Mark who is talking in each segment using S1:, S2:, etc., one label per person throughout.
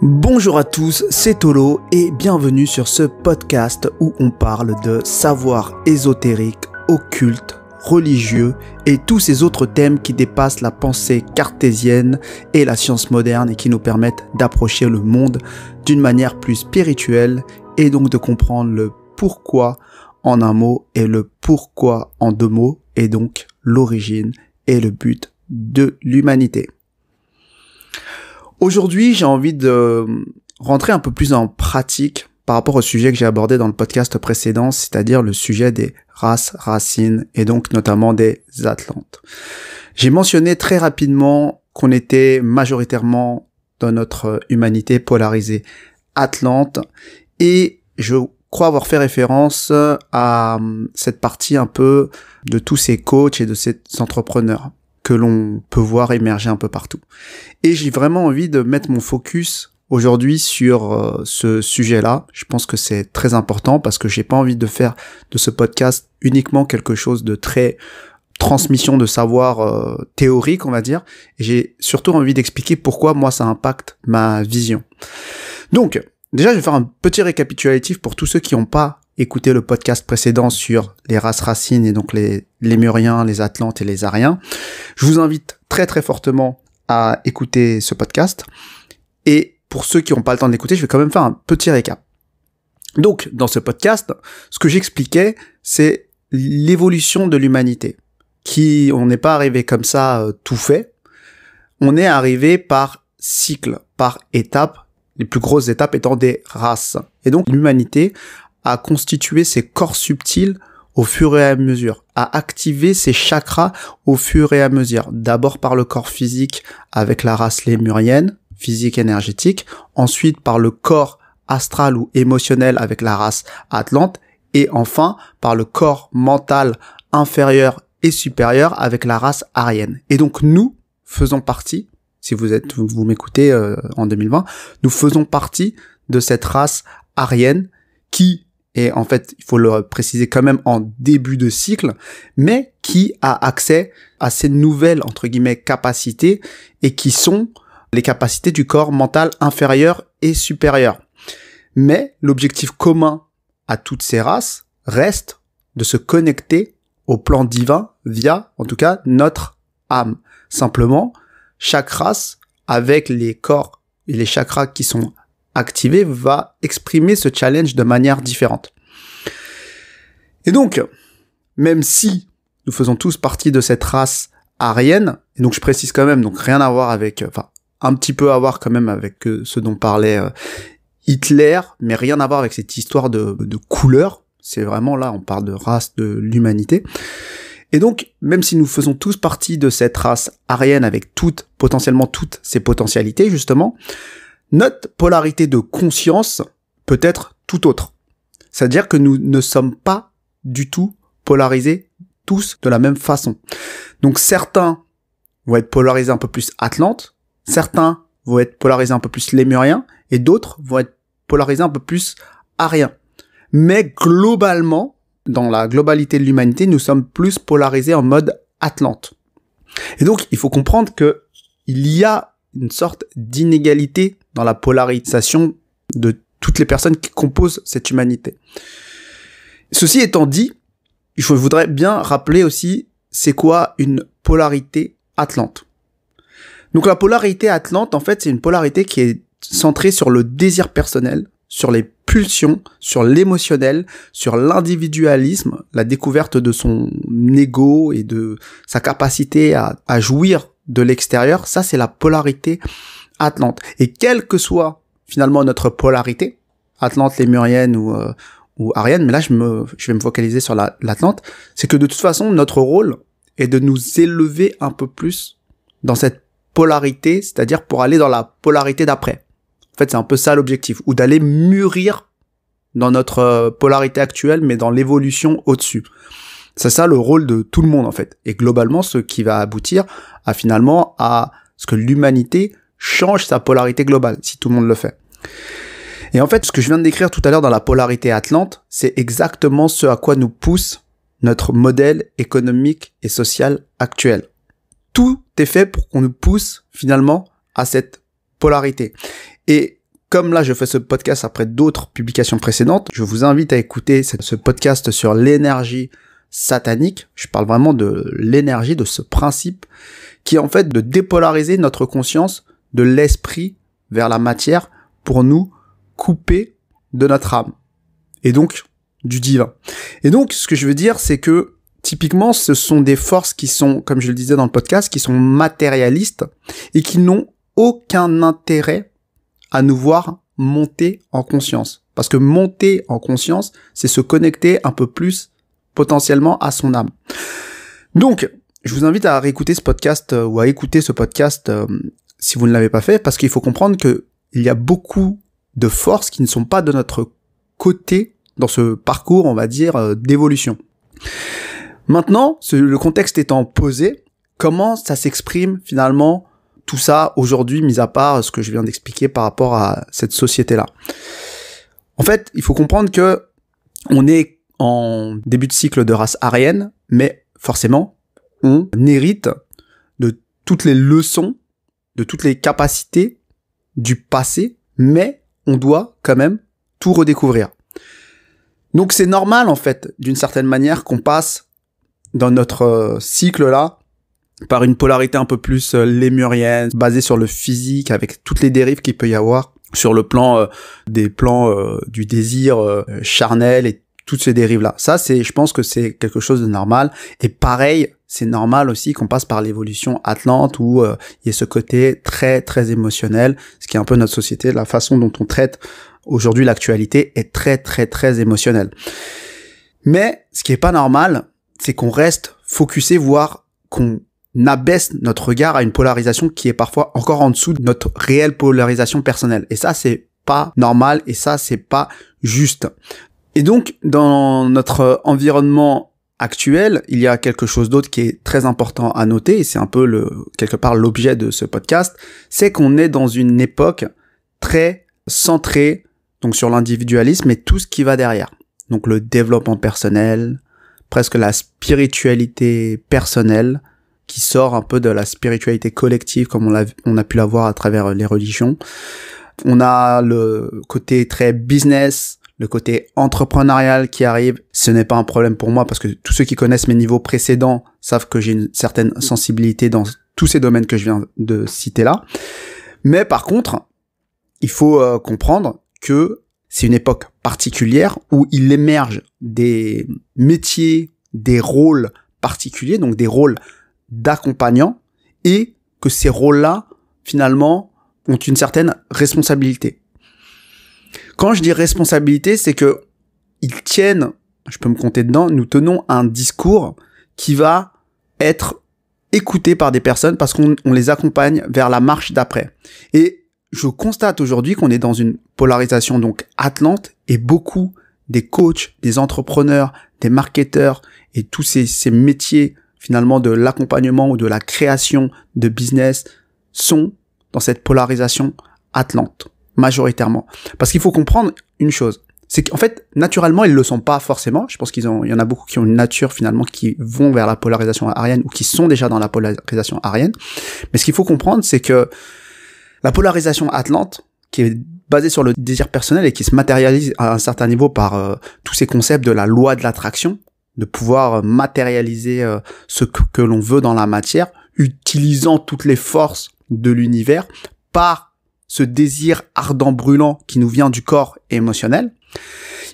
S1: Bonjour à tous, c'est Tolo et bienvenue sur ce podcast où on parle de savoir ésotérique, occulte, religieux et tous ces autres thèmes qui dépassent la pensée cartésienne et la science moderne et qui nous permettent d'approcher le monde d'une manière plus spirituelle et donc de comprendre le pourquoi en un mot et le pourquoi en deux mots et donc l'origine et le but de l'humanité. Aujourd'hui, j'ai envie de rentrer un peu plus en pratique par rapport au sujet que j'ai abordé dans le podcast précédent, c'est-à-dire le sujet des races racines et donc notamment des Atlantes. J'ai mentionné très rapidement qu'on était majoritairement dans notre humanité polarisée Atlante et je crois avoir fait référence à cette partie un peu de tous ces coachs et de ces entrepreneurs que l'on peut voir émerger un peu partout. Et j'ai vraiment envie de mettre mon focus aujourd'hui sur ce sujet-là. Je pense que c'est très important parce que j'ai pas envie de faire de ce podcast uniquement quelque chose de très transmission de savoir théorique, on va dire. Et j'ai surtout envie d'expliquer pourquoi moi ça impacte ma vision. Donc, déjà, je vais faire un petit récapitulatif pour tous ceux qui n'ont pas écouté le podcast précédent sur les races racines et donc les Lémuriens, les Atlantes et les Ariens. Je vous invite très très fortement à écouter ce podcast. Et pour ceux qui n'ont pas le temps d'écouter, je vais quand même faire un petit récap. Donc, dans ce podcast, ce que j'expliquais, c'est l'évolution de l'humanité. On n'est pas arrivé comme ça tout fait. On est arrivé par cycle, par étapes. Les plus grosses étapes étant des races. Et donc, l'humanité a constitué ses corps subtils au fur et à mesure, a activé ses chakras au fur et à mesure. D'abord par le corps physique avec la race lémurienne, physique énergétique, ensuite par le corps astral ou émotionnel avec la race atlante, et enfin par le corps mental inférieur et supérieur avec la race arienne. Et donc nous faisons partie, si vous m'écoutez en 2020, nous faisons partie de cette race arienne qui est, en fait, il faut le préciser quand même en début de cycle, mais qui a accès à ces nouvelles, entre guillemets, capacités et qui sont les capacités du corps mental inférieur et supérieur. Mais l'objectif commun à toutes ces races reste de se connecter au plan divin via, en tout cas, notre âme. Simplement, chaque race, avec les corps et les chakras qui sont activés, va exprimer ce challenge de manière différente. Et donc, même si nous faisons tous partie de cette race arienne, et donc je précise quand même, donc rien à voir avec, enfin, un petit peu à voir quand même avec ce dont parlait Hitler, mais rien à voir avec cette histoire de couleur. C'est vraiment là, on parle de race de l'humanité. Et donc, même si nous faisons tous partie de cette race arienne avec potentiellement toutes ses potentialités, justement, notre polarité de conscience peut être tout autre. C'est-à-dire que nous ne sommes pas du tout polarisés tous de la même façon. Donc certains vont être polarisés un peu plus Atlantes, certains vont être polarisés un peu plus Lémuriens, et d'autres vont être polarisés un peu plus Ariens. Mais globalement, dans la globalité de l'humanité, nous sommes plus polarisés en mode Atlante. Et donc, il faut comprendre que il y a une sorte d'inégalité dans la polarisation de toutes les personnes qui composent cette humanité. Ceci étant dit, je voudrais bien rappeler aussi c'est quoi une polarité atlante. Donc la polarité atlante, en fait, c'est une polarité qui est centrée sur le désir personnel, sur les pulsions, sur l'émotionnel, sur l'individualisme, la découverte de son ego et de sa capacité à jouir de l'extérieur. Ça, c'est la polarité atlante. Et quelle que soit finalement notre polarité, atlante, lémurienne ou arienne, mais là je vais me focaliser sur l'atlante, c'est que de toute façon notre rôle est de nous élever un peu plus dans cette polarité, c'est-à-dire pour aller dans la polarité d'après. En fait, c'est un peu ça l'objectif, ou d'aller mûrir dans notre polarité actuelle, mais dans l'évolution au-dessus. C'est ça le rôle de tout le monde en fait. Et globalement, ce qui va aboutir à finalement à ce que l'humanité change sa polarité globale, si tout le monde le fait. Et en fait, ce que je viens de décrire tout à l'heure dans la polarité atlante, c'est exactement ce à quoi nous pousse notre modèle économique et social actuel. Tout est fait pour qu'on nous pousse finalement à cette polarité. Et comme là je fais ce podcast après d'autres publications précédentes, je vous invite à écouter ce podcast sur l'énergie satanique. Je parle vraiment de l'énergie, de ce principe qui est en fait de dépolariser notre conscience de l'esprit vers la matière pour nous couper de notre âme et donc du divin. Et donc ce que je veux dire, c'est que typiquement ce sont des forces qui sont, comme je le disais dans le podcast, qui sont matérialistes et qui n'ont aucun intérêt à nous voir monter en conscience. Parce que monter en conscience, c'est se connecter un peu plus potentiellement à son âme. Donc, je vous invite à réécouter ce podcast ou à écouter ce podcast si vous ne l'avez pas fait, parce qu'il faut comprendre que il y a beaucoup de forces qui ne sont pas de notre côté dans ce parcours, on va dire, d'évolution. Maintenant, le contexte étant posé, comment ça s'exprime finalement tout ça aujourd'hui, mis à part ce que je viens d'expliquer par rapport à cette société-là. En fait, il faut comprendre que on est en début de cycle de race aryenne, mais forcément, on hérite de toutes les leçons, de toutes les capacités du passé, mais on doit quand même tout redécouvrir. Donc c'est normal en fait, d'une certaine manière, qu'on passe dans notre cycle-là par une polarité un peu plus lémurienne, basée sur le physique, avec toutes les dérives qu'il peut y avoir sur le plan des plans du désir charnel et toutes ces dérives-là. Ça, je pense que c'est quelque chose de normal. Et pareil, c'est normal aussi qu'on passe par l'évolution atlante où il y a ce côté très, très émotionnel, ce qui est un peu notre société, la façon dont on traite aujourd'hui l'actualité est très, très, très émotionnelle. Mais ce qui est pas normal, c'est qu'on reste focusé, voire qu'on abaisse notre regard à une polarisation qui est parfois encore en dessous de notre réelle polarisation personnelle. Et ça, c'est pas normal et ça, c'est pas juste. Et donc, dans notre environnement actuel, il y a quelque chose d'autre qui est très important à noter, et c'est un peu quelque part l'objet de ce podcast, c'est qu'on est dans une époque très centrée donc sur l'individualisme et tout ce qui va derrière. Donc le développement personnel, presque la spiritualité personnelle, qui sort un peu de la spiritualité collective comme on a pu la voir à travers les religions. On a le côté très business, le côté entrepreneurial qui arrive. Ce n'est pas un problème pour moi parce que tous ceux qui connaissent mes niveaux précédents savent que j'ai une certaine sensibilité dans tous ces domaines que je viens de citer là. Mais par contre, il faut comprendre que c'est une époque particulière où il émerge des métiers, des rôles particuliers, donc des rôles d'accompagnants, et que ces rôles-là, finalement, ont une certaine responsabilité. Quand je dis responsabilité, c'est que ils tiennent, je peux me compter dedans, nous tenons un discours qui va être écouté par des personnes parce qu'on les accompagne vers la marche d'après. Et je constate aujourd'hui qu'on est dans une polarisation donc atlante et beaucoup des coachs, des entrepreneurs, des marketeurs et tous ces métiers finalement de l'accompagnement ou de la création de business sont dans cette polarisation atlante, majoritairement. Parce qu'il faut comprendre une chose, c'est qu'en fait, naturellement, ils le sont pas forcément. Je pense il y en a beaucoup qui ont une nature finalement qui vont vers la polarisation aryenne ou qui sont déjà dans la polarisation aryenne. Mais ce qu'il faut comprendre, c'est que la polarisation atlante, qui est basée sur le désir personnel et qui se matérialise à un certain niveau par tous ces concepts de la loi de l'attraction, de pouvoir matérialiser ce que l'on veut dans la matière, utilisant toutes les forces de l'univers par ce désir ardent brûlant qui nous vient du corps émotionnel.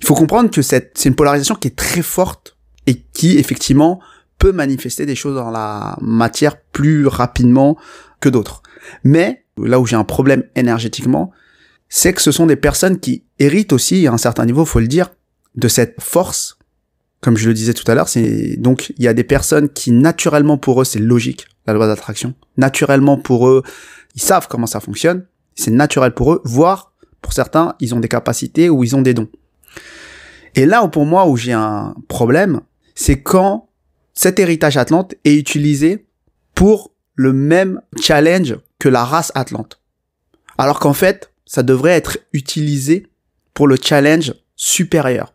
S1: Il faut comprendre que c'est une polarisation qui est très forte et qui effectivement peut manifester des choses dans la matière plus rapidement que d'autres. Mais là où j'ai un problème énergétiquement, c'est que ce sont des personnes qui héritent aussi à un certain niveau, faut le dire, de cette force. Comme je le disais tout à l'heure, donc il y a des personnes qui naturellement pour eux c'est logique, la loi d'attraction. Naturellement pour eux, ils savent comment ça fonctionne, c'est naturel pour eux, voire pour certains, ils ont des capacités ou ils ont des dons. Et là pour moi où j'ai un problème, c'est quand cet héritage atlante est utilisé pour le même challenge que la race atlante. Alors qu'en fait, ça devrait être utilisé pour le challenge supérieur.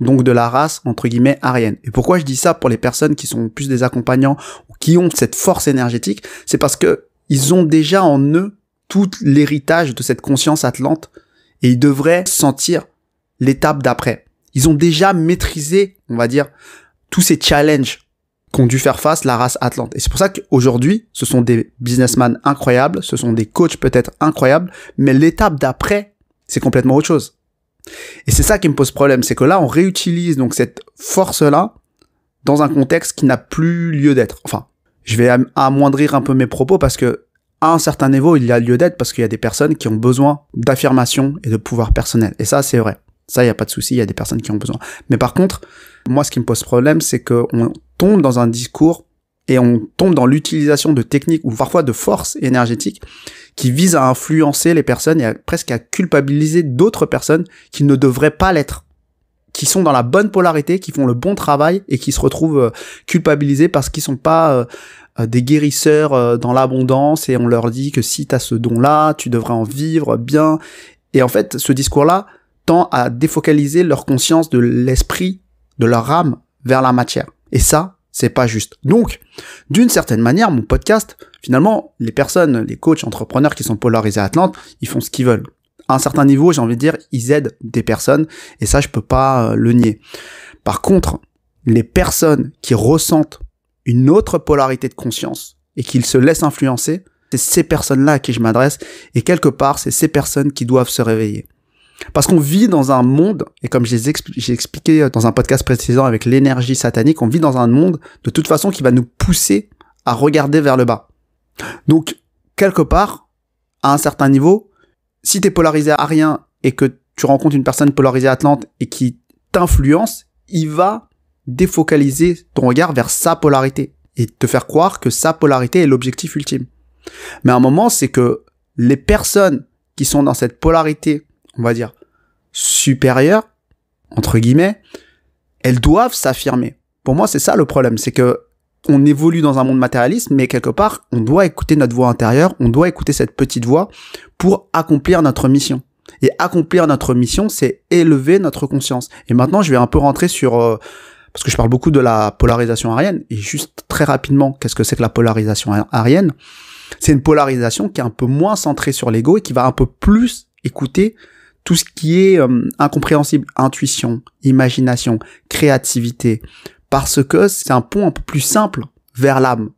S1: Donc de la race, entre guillemets, aryenne. Et pourquoi je dis ça pour les personnes qui sont plus des accompagnants ou qui ont cette force énergétique, c'est parce que ils ont déjà en eux tout l'héritage de cette conscience atlante et ils devraient sentir l'étape d'après. Ils ont déjà maîtrisé, on va dire, tous ces challenges qu'ont dû faire face la race Atlante. Et c'est pour ça qu'aujourd'hui, ce sont des businessmen incroyables, ce sont des coachs peut-être incroyables, mais l'étape d'après, c'est complètement autre chose. Et c'est ça qui me pose problème, c'est que là, on réutilise donc cette force-là dans un contexte qui n'a plus lieu d'être. Enfin, je vais amoindrir un peu mes propos parce que à un certain niveau, il y a lieu d'être parce qu'il y a des personnes qui ont besoin d'affirmation et de pouvoir personnel. Et ça, c'est vrai. Ça, il n'y a pas de souci, il y a des personnes qui ont besoin. Mais par contre, moi, ce qui me pose problème, c'est qu'on tombe dans un discours et on tombe dans l'utilisation de techniques ou parfois de forces énergétiques qui visent à influencer les personnes et presque à culpabiliser d'autres personnes qui ne devraient pas l'être, qui sont dans la bonne polarité, qui font le bon travail et qui se retrouvent culpabilisés parce qu'ils sont pas des guérisseurs dans l'abondance et on leur dit que si tu as ce don-là, tu devrais en vivre bien. Et en fait, ce discours-là tend à défocaliser leur conscience de l'esprit, de leur âme vers la matière. Et ça, c'est pas juste. Donc, d'une certaine manière, mon podcast, finalement, les personnes, les coachs, entrepreneurs qui sont polarisés à Atlante, ils font ce qu'ils veulent. À un certain niveau, j'ai envie de dire, ils aident des personnes, et ça, je peux pas le nier. Par contre, les personnes qui ressentent une autre polarité de conscience, et qui se laissent influencer, c'est ces personnes-là à qui je m'adresse, et quelque part, c'est ces personnes qui doivent se réveiller. Parce qu'on vit dans un monde, et comme j'ai expliqué dans un podcast précédent avec l'énergie satanique, on vit dans un monde de toute façon qui va nous pousser à regarder vers le bas. Donc, quelque part, à un certain niveau, si t'es polarisé à rien et que tu rencontres une personne polarisée à Atlante et qui t'influence, il va défocaliser ton regard vers sa polarité et te faire croire que sa polarité est l'objectif ultime. Mais à un moment, c'est que les personnes qui sont dans cette polarité, on va dire, supérieure, entre guillemets, elles doivent s'affirmer. Pour moi, c'est ça le problème, c'est que on évolue dans un monde matérialiste, mais quelque part, on doit écouter notre voix intérieure, on doit écouter cette petite voix pour accomplir notre mission. Et accomplir notre mission, c'est élever notre conscience. Et maintenant, je vais un peu rentrer sur... parce que je parle beaucoup de la polarisation arienne, et juste très rapidement, qu'est-ce que c'est que la polarisation arienne ? C'est une polarisation qui est un peu moins centrée sur l'ego et qui va un peu plus écouter tout ce qui est incompréhensible, intuition, imagination, créativité, parce que c'est un pont un peu plus simple vers l'âme.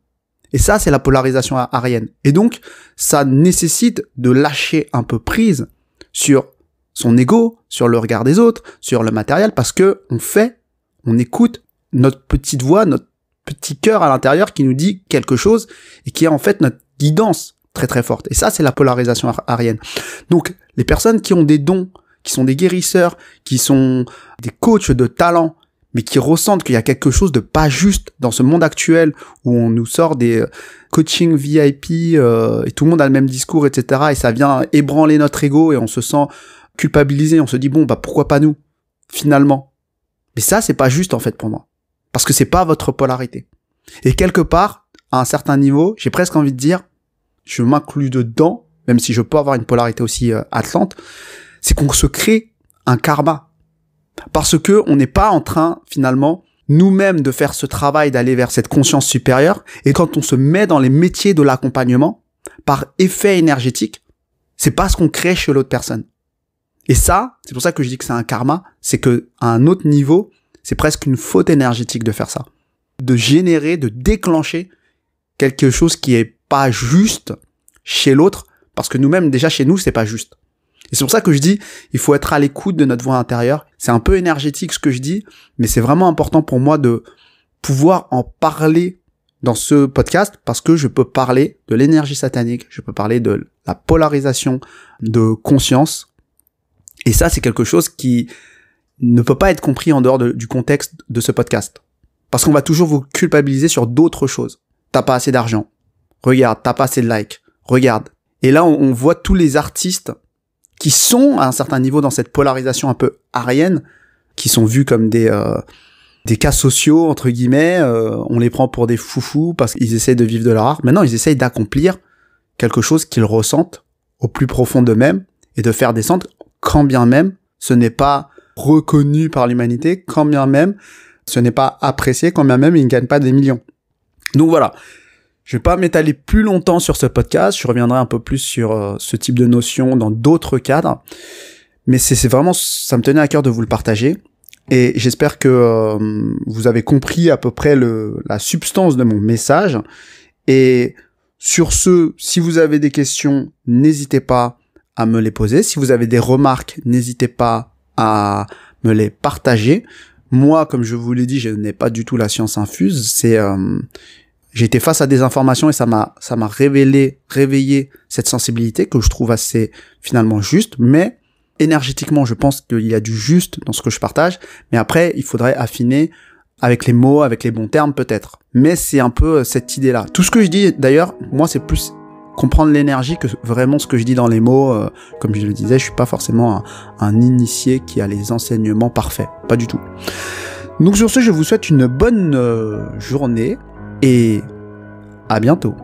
S1: Et ça, c'est la polarisation arienne. Et donc, ça nécessite de lâcher un peu prise sur son ego, sur le regard des autres, sur le matériel, parce que on écoute notre petite voix, notre petit cœur à l'intérieur qui nous dit quelque chose et qui est en fait notre guidance très très forte. Et ça, c'est la polarisation arienne. Donc, les personnes qui ont des dons, qui sont des guérisseurs, qui sont des coachs de talent, mais qui ressentent qu'il y a quelque chose de pas juste dans ce monde actuel où on nous sort des coaching VIP et tout le monde a le même discours, etc. Et ça vient ébranler notre ego et on se sent culpabilisé. On se dit, bon, bah pourquoi pas nous, finalement. Mais ça, c'est pas juste en fait pour moi. Parce que c'est pas votre polarité. Et quelque part, à un certain niveau, j'ai presque envie de dire, je m'inclus dedans, même si je peux avoir une polarité aussi atlante, c'est qu'on se crée un karma. Parce que on n'est pas en train, finalement, nous-mêmes de faire ce travail d'aller vers cette conscience supérieure, et quand on se met dans les métiers de l'accompagnement, par effet énergétique, c'est pas ce qu'on crée chez l'autre personne. Et ça, c'est pour ça que je dis que c'est un karma, c'est que à un autre niveau, c'est presque une faute énergétique de faire ça. De générer, de déclencher quelque chose qui est pas juste chez l'autre, parce que nous-mêmes, déjà chez nous, c'est pas juste. Et c'est pour ça que je dis, il faut être à l'écoute de notre voix intérieure. C'est un peu énergétique ce que je dis, mais c'est vraiment important pour moi de pouvoir en parler dans ce podcast, parce que je peux parler de l'énergie satanique, je peux parler de la polarisation de conscience, et ça, c'est quelque chose qui ne peut pas être compris en dehors du contexte de ce podcast. Parce qu'on va toujours vous culpabiliser sur d'autres choses. T'as pas assez d'argent. Regarde, t'as pas assez de likes. Regarde. Et là, on voit tous les artistes qui sont à un certain niveau dans cette polarisation un peu arienne, qui sont vus comme des cas sociaux, entre guillemets. On les prend pour des foufous parce qu'ils essaient de vivre de leur art. Maintenant, ils essayent d'accomplir quelque chose qu'ils ressentent au plus profond d'eux-mêmes et de faire descendre, quand bien même ce n'est pas reconnu par l'humanité, quand bien même ce n'est pas apprécié, quand bien même ils ne gagnent pas des millions. Donc voilà, je vais pas m'étaler plus longtemps sur ce podcast, je reviendrai un peu plus sur ce type de notion dans d'autres cadres, Mais c'est vraiment, ça me tenait à cœur de vous le partager. Et j'espère que vous avez compris à peu près la substance de mon message. Et sur ce, si vous avez des questions, n'hésitez pas à me les poser. Si vous avez des remarques, n'hésitez pas à me les partager. Moi, comme je vous l'ai dit, je n'ai pas du tout la science infuse. J'ai été face à des informations et ça m'a réveillé cette sensibilité que je trouve assez finalement juste, mais énergétiquement, je pense qu'il y a du juste dans ce que je partage, mais après, il faudrait affiner avec les mots, avec les bons termes peut-être. Mais c'est un peu cette idée-là. Tout ce que je dis, d'ailleurs, moi, c'est plus comprendre l'énergie que vraiment ce que je dis dans les mots. Comme je le disais, je suis pas forcément un initié qui a les enseignements parfaits. Pas du tout. Donc sur ce, je vous souhaite une bonne journée et à bientôt.